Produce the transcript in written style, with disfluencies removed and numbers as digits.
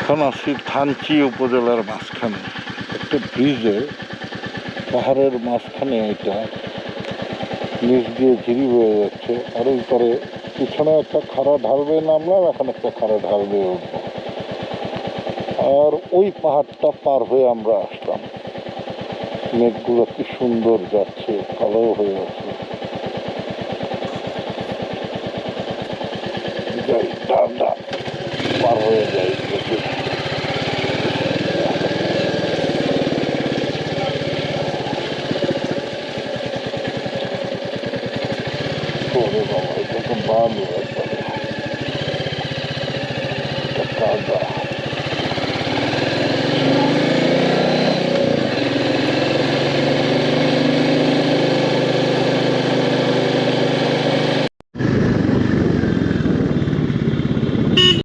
এখন আছি থানচি উপজেলার মাঝখানে একটা ব্রিজে, পাহাড়ের মাঝখানে এটা নিচ দিয়ে ঝিরি বয়ে যাচ্ছে, আর ওই পরে পিছনে একটা খাড়া ঢাল বেয়ে নামলাম, এখন একটা খাড়া ঢাল বেয়ে উঠব, আর ওই পাহাড়টা পার হয়ে আমরা আসলাম। মেঘগুলো কি সুন্দর যাচ্ছে, কালো হয়ে আছে। যাই ঢালটা পার হয়ে যাই দেখি। ওরে বাবা, এটা তো বালু একবারে, এটা কাদা।